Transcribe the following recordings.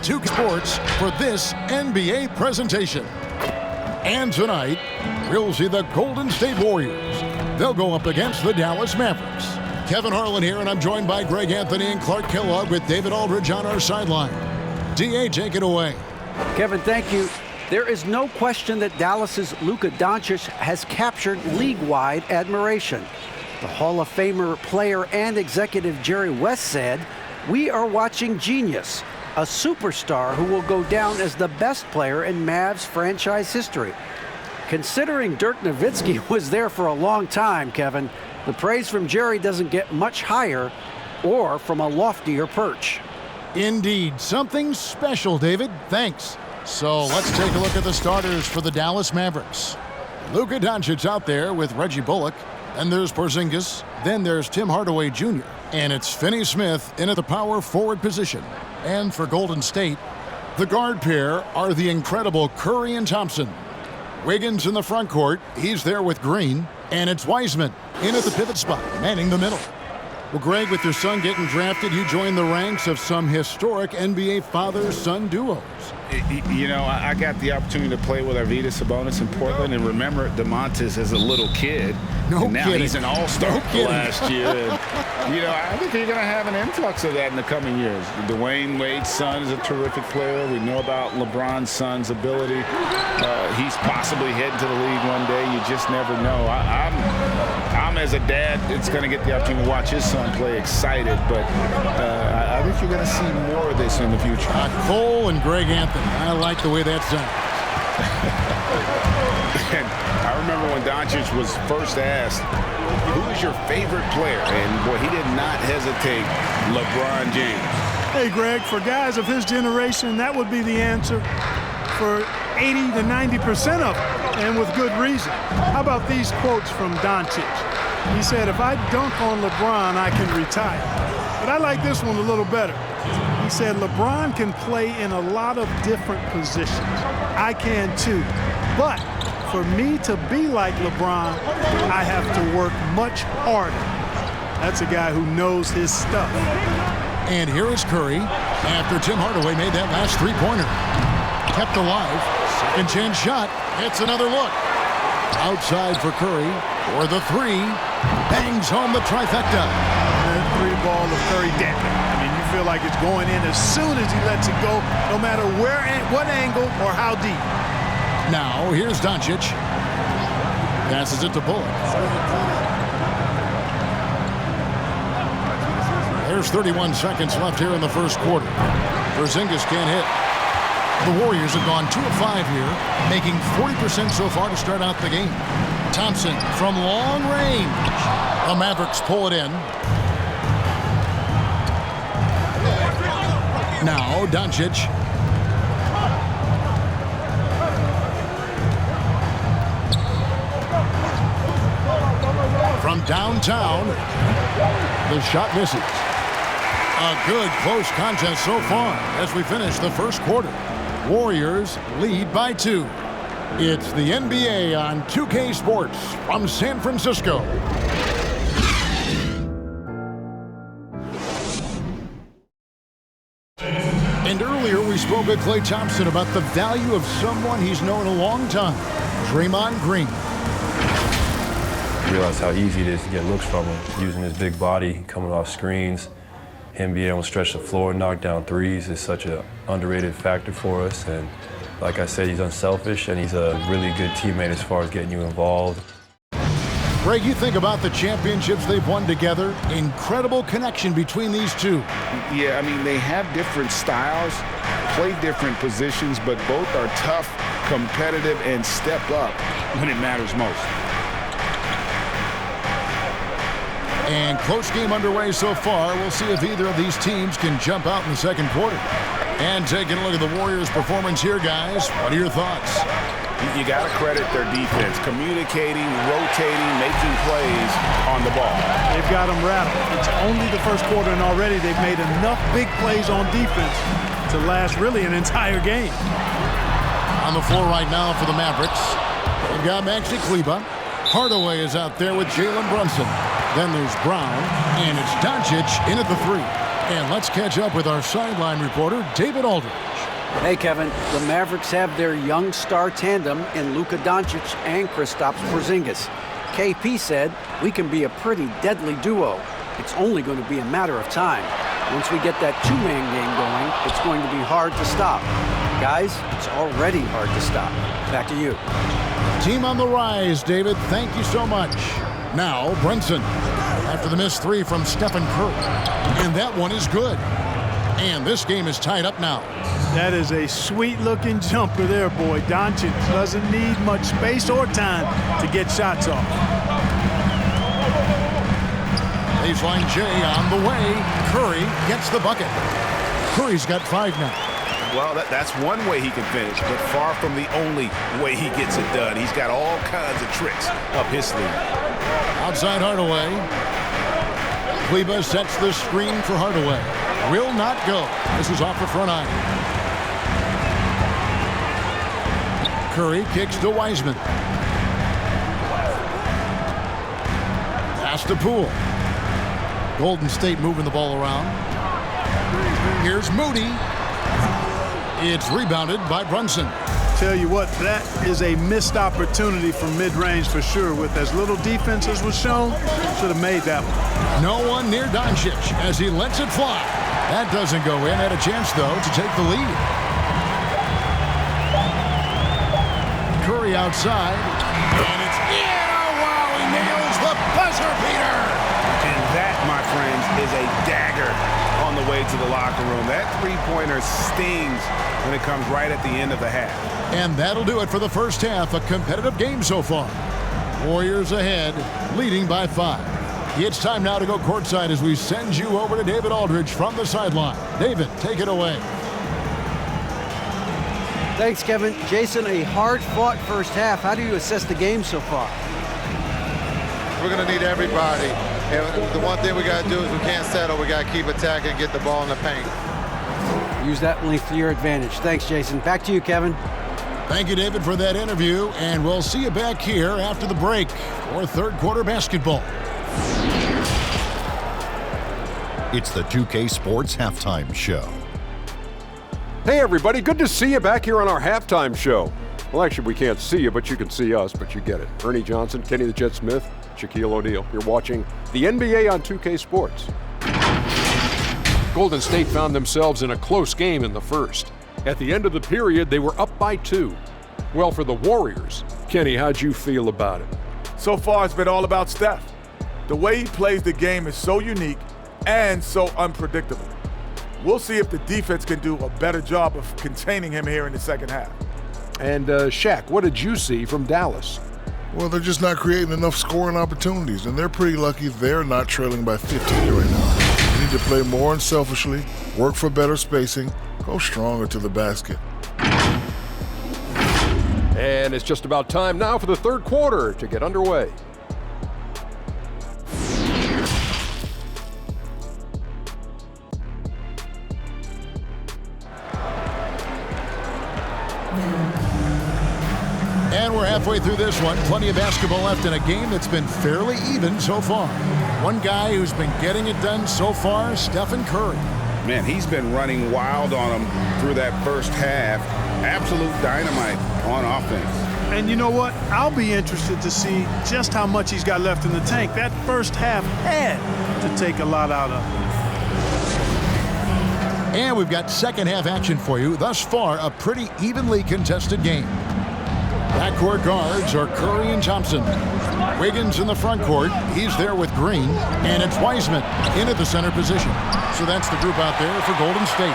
2K Sports for this NBA presentation. And tonight, we'll see the Golden State Warriors. They'll go up against the Dallas Mavericks. Kevin Harlan here, and I'm joined by Greg Anthony and Clark Kellogg with David Aldridge on our sideline. DA, take it away. Kevin, thank you. There is no question that Dallas's Luka Doncic has captured league-wide admiration. The Hall of Famer player and executive Jerry West said, "We are watching genius, a superstar who will go down as the best player in Mavs franchise history." Considering Dirk Nowitzki was there for a long time, Kevin, the praise from Jerry doesn't get much higher or from a loftier perch. Indeed, something special, David. Thanks. So let's take a look at the starters for the Dallas Mavericks. Luka Doncic out there with Reggie Bullock. And there's Porzingis. Then there's Tim Hardaway Jr. And it's Finney-Smith in at the power forward position. And for Golden State, the guard pair are the incredible Curry and Thompson. Wiggins in the front court. He's there with Green. And it's Wiseman in at the pivot spot, manning the middle. Well, Greg, with your son getting drafted, you join the ranks of some historic NBA father-son duos. You know, I got the opportunity to play with Arvydas Sabonis in Portland, and remember DeMontis as a little kid. No and now kidding. He's an all-star last year. And, you know, I think you're going to have an influx of that in the coming years. Dwayne Wade's son is a terrific player. We know about LeBron's son's ability. He's possibly heading to the league one day. You just never know. I'm as a dad, it's going to get the opportunity to watch his son play excited, but I think you're going to see more of this in the future. Cole and Greg Anthony. I like the way that sounds. And I remember when Doncic was first asked, who is your favorite player? And boy, he did not hesitate. LeBron James. Hey, Greg, for guys of his generation, that would be the answer for 80 to 90% of them, and with good reason. How about these quotes from Doncic? He said, "If I dunk on LeBron, I can retire." But I like this one a little better. He said, "LeBron can play in a lot of different positions. I can too. But for me to be like LeBron, I have to work much harder." That's a guy who knows his stuff. And here is Curry after Tim Hardaway made that last three-pointer. Kept alive. Second chance shot. Hits another look. Outside for Curry. For the three. Bangs home the trifecta. That three ball of Curry dead. I mean, you feel like it's going in as soon as he lets it go, no matter where, what angle, or how deep. Now, here's Doncic. Passes it to Bullock. There's 31 seconds left here in the first quarter. Porzingis can't hit. The Warriors have gone 2 of 5 here, making 40% so far to start out the game. Thompson from long range. The Mavericks pull it in. Now, Doncic. From downtown, the shot misses. A good close contest so far as we finish the first quarter. Warriors lead by 2. It's the NBA on 2K Sports from San Francisco. And earlier we spoke with Klay Thompson about the value of someone he's known a long time, Draymond Green. Realize how easy it is to get looks from him, using his big body, coming off screens. Him being able to stretch the floor, knock down threes is such an underrated factor for us. And like I said, he's unselfish and he's a really good teammate as far as getting you involved. Greg, you think about the championships they've won together. Incredible connection between these two. Yeah, I mean, they have different styles, play different positions, but both are tough, competitive, and step up when it matters most. And close game underway so far. We'll see if either of these teams can jump out in the second quarter. And taking a look at the Warriors' performance here, guys. What are your thoughts? You got to credit their defense, communicating, rotating, making plays on the ball. They've got them rattled. It's only the first quarter, and already they've made enough big plays on defense to last really an entire game. On the floor right now for the Mavericks, they've got Maxi Kleber. Hardaway is out there with Jalen Brunson. Then there's Brown, and it's Doncic in at the 3. And let's catch up with our sideline reporter, David Aldridge. Hey, Kevin. The Mavericks have their young star tandem in Luka Doncic and Kristaps Porzingis. KP said, "We can be a pretty deadly duo. It's only going to be a matter of time. Once we get that two-man game going, it's going to be hard to stop." Guys, it's already hard to stop. Back to you. Team on the rise, David. Thank you so much. Now, Brunson. After the missed three from Stephen Curry. And that one is good. And this game is tied up now. That is a sweet-looking jumper there, boy. Doncic doesn't need much space or time to get shots off. Baseline J on the way. Curry gets the bucket. Curry's got 5 now. Well, that's one way he can finish, but far from the only way he gets it done. He's got all kinds of tricks up his sleeve. Outside Hardaway. Kleba sets the screen for Hardaway. Will not go. This is off the front iron. Curry kicks to Wiseman. Pass to Poole. Golden State moving the ball around. Here's Moody. It's rebounded by Brunson. Tell you what, that is a missed opportunity from mid-range for sure. With as little defense as was shown, should have made that one. No one near Doncic as he lets it fly. That doesn't go in. Had a chance, though, to take the lead. Curry outside. And it's in. Oh, wow, he nails the buzzer beater. And that, my friends, is a dagger on the way to the locker room. That three-pointer stings when it comes right at the end of the half. And that'll do it for the first half. A competitive game so far. Warriors ahead, leading by 5. It's time now to go courtside as we send you over to David Aldridge from the sideline. David, take it away. Thanks, Kevin. Jason, a hard-fought first half. How do you assess the game so far? We're going to need everybody. And the one thing we got to do is we can't settle. We got to keep attacking and get the ball in the paint. Use that length to your advantage. Thanks, Jason. Back to you, Kevin. Thank you, David, for that interview. And we'll see you back here after the break for third quarter basketball. It's the 2K Sports Halftime Show. Hey, everybody. Good to see you back here on our halftime show. Well, actually, we can't see you, but you can see us, but you get it. Ernie Johnson, Kenny the Jet Smith, Shaquille O'Neal. You're watching the NBA on 2K Sports. Golden State found themselves in a close game in the first. At the end of the period, they were up by 2. Well, for the Warriors, Kenny, how'd you feel about it? So far, it's been all about Steph. The way he plays the game is so unique and so unpredictable. We'll see if the defense can do a better job of containing him here in the second half. And Shaq, what did you see from Dallas? Well, they're just not creating enough scoring opportunities, and they're pretty lucky they're not trailing by 15 right now. They need to play more unselfishly, work for better spacing, go stronger to the basket. And it's just about time now for the third quarter to get underway. And we're halfway through this one. Plenty of basketball left in a game that's been fairly even so far. One guy who's been getting it done so far, Stephen Curry. Man, he's been running wild on him through that first half. Absolute dynamite on offense. And you know what? I'll be interested to see just how much he's got left in the tank. That first half had to take a lot out of him. And we've got second half action for you. Thus far, a pretty evenly contested game. Backcourt guards are Curry and Thompson. Wiggins in the front court. He's there with Green. And it's Wiseman in at the center position. So that's the group out there for Golden State.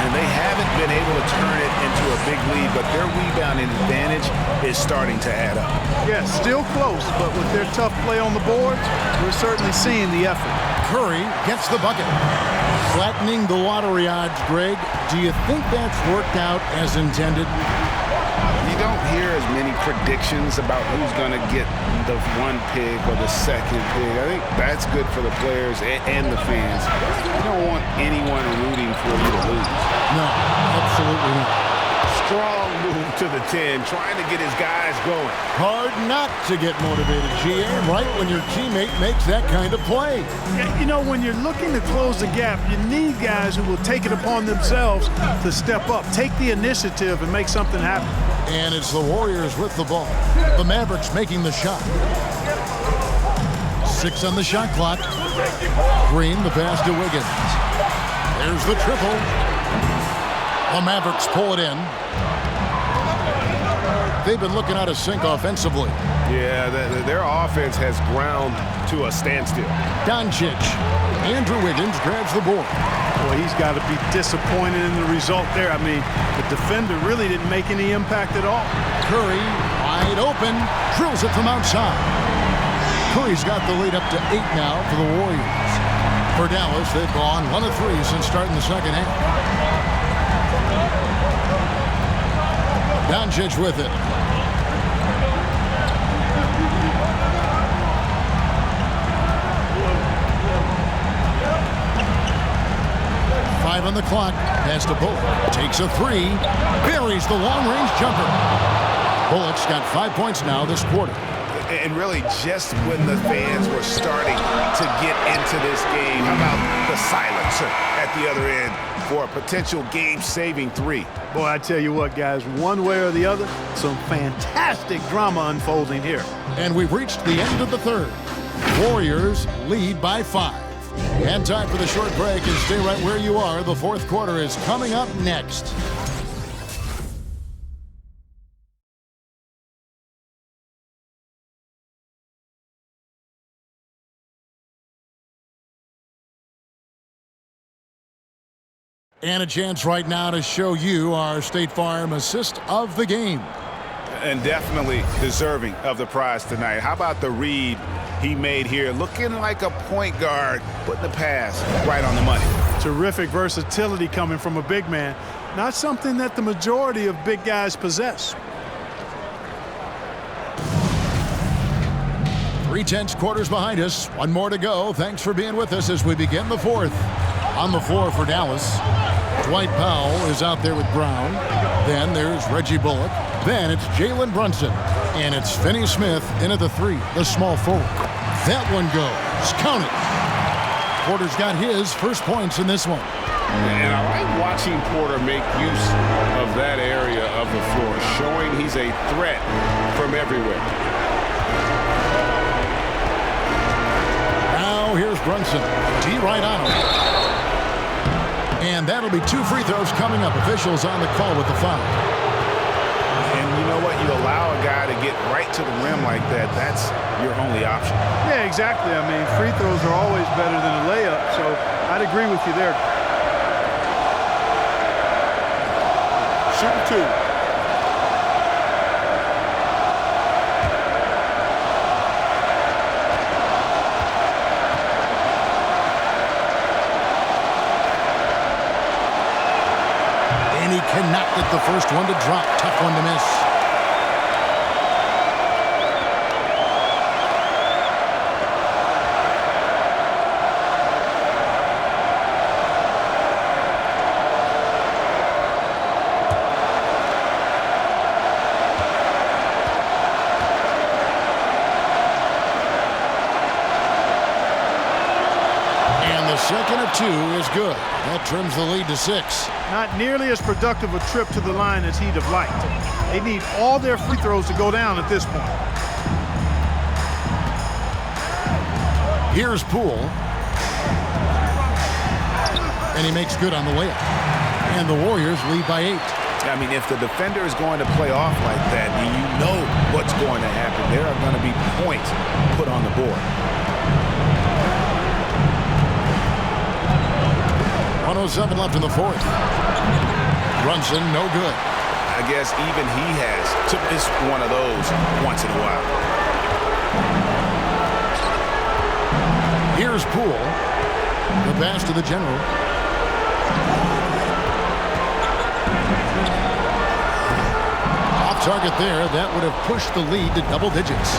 And they haven't been able to turn it into a big lead, but their rebounding advantage is starting to add up. Yeah, still close, but with their tough play on the boards, we're certainly seeing the effort. Curry gets the bucket. Flattening the lottery odds, Greg. Do you think that's worked out as intended? You don't hear as many predictions about who's going to get the one pick or the second pick. I think that's good for the players and the fans. You don't want anyone rooting for you to lose. No, absolutely not. Strong move to the 10, trying to get his guys going. Hard not to get motivated, GM, right when your teammate makes that kind of play. Yeah, you know, when you're looking to close the gap, you need guys who will take it upon themselves to step up, take the initiative, and make something happen. And it's the Warriors with the ball. The Mavericks making the shot. 6 on the shot clock. Green, the pass to Wiggins. There's the triple. The Mavericks pull it in. They've been looking out of sync offensively. Yeah, their offense has ground to a standstill. Doncic. Andrew Wiggins grabs the board. Boy, he's got to be disappointed in the result there. I mean, the defender really didn't make any impact at all. Curry, wide open, drills it from outside. Curry's got the lead up to 8 now for the Warriors. For Dallas, they've gone 1 of 3 since starting the second half. Doncic with it. On the clock, pass to Bullock, takes a 3, buries the long-range jumper. Bullock's got 5 points now this quarter. And really, just when the fans were starting to get into this game, how about the silencer at the other end for a potential game-saving 3? Boy, I tell you what, guys, one way or the other, some fantastic drama unfolding here. And we've reached the end of the third. Warriors lead by 5. And time for the short break, and stay right where you are. The fourth quarter is coming up next. And a chance right now to show you our State Farm assist of the game. And definitely deserving of the prize tonight. How about the read he made here? Looking like a point guard, putting the pass right on the money. Terrific versatility coming from a big man. Not something that the majority of big guys possess. 3/10 quarters behind us. One more to go. Thanks for being with us as we begin the fourth. On the floor for Dallas, Dwight Powell is out there with Brown. Then there's Reggie Bullock. Then it's Jalen Brunson. And it's Finney Smith in at the 3, the small forward. That one goes. Count it. Porter's got his first points in this one. And I like watching Porter make use of that area of the floor, showing he's a threat from everywhere. Now here's Brunson. D right on him. And that'll be 2 free throws coming up. Officials on the call with the foul. And you know what? You allow a guy to get right to the rim like that. That's your only option. Yeah, exactly. I mean, free throws are always better than a layup, so I'd agree with you there. Shooting 2. And he cannot get the first one to drop. Tough one to miss. Second of 2 is good. That trims the lead to 6. Not nearly as productive a trip to the line as he'd have liked. They need all their free throws to go down at this point. Here's Poole. And he makes good on the layup. And the Warriors lead by 8. I mean, if the defender is going to play off like that, then you know what's going to happen. There are going to be points put on the board. 107 left in the fourth. Brunson, no good. I guess even he has to miss one of those once in a while. Here's Poole. The pass to the general. Off target there. That would have pushed the lead to double digits.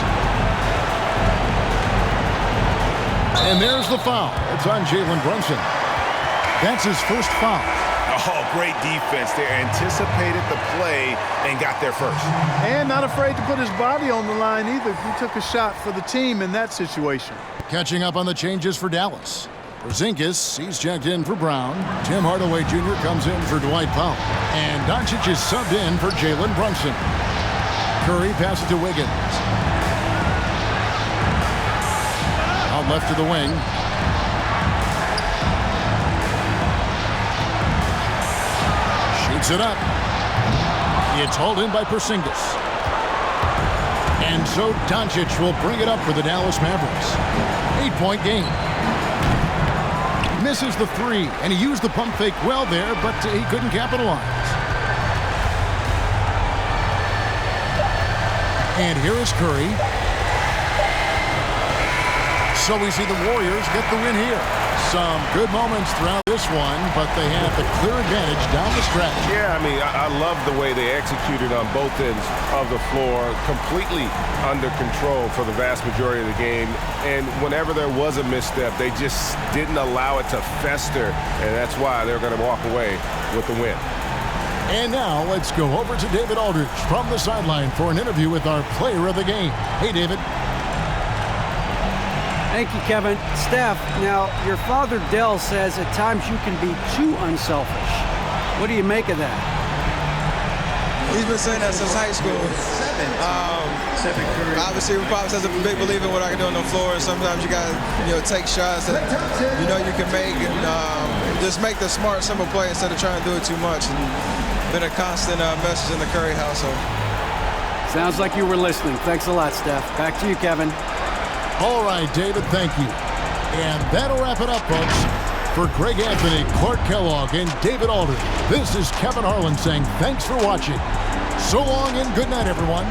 And there's the foul. It's on Jalen Brunson. That's his first foul. Oh, great defense. They anticipated the play and got there first. And not afraid to put his body on the line either. He took a shot for the team in that situation. Catching up on the changes for Dallas. Porzingis, he's checked in for Brown. Tim Hardaway Jr. comes in for Dwight Powell. And Doncic is subbed in for Jalen Brunson. Curry passes to Wiggins. Out left to the wing. Shoots it up. It's hauled in by Porzingis. And so Doncic will bring it up for the Dallas Mavericks. 8-point game. Misses the three, and he used the pump fake well there, but he couldn't capitalize. And here is Curry. So we see the Warriors get the win here. Some good moments throughout this one, but they had the clear advantage down the stretch. Yeah, I mean, I love the way they executed on both ends of the floor, completely under control for the vast majority of the game. And whenever there was a misstep, they just didn't allow it to fester, and that's why they're going to walk away with the win. And now let's go over to David Aldridge from the sideline for an interview with our player of the game. Hey, David. Thank you, Kevin. Steph, now your father Dell says at times you can be too unselfish. What do you make of that? He's been saying that since high school. Obviously, Pops has a big believer in what I can do on the floor, and sometimes you got to take shots that you can make, and just make the smart, simple play instead of trying to do it too much. And been a constant message in the Curry household. Sounds like you were listening. Thanks a lot, Steph. Back to you, Kevin. All right, David, thank you. And that'll wrap it up, folks. For Greg Anthony, Clark Kellogg, and David Aldridge, this is Kevin Harlan saying thanks for watching. So long and good night, everyone.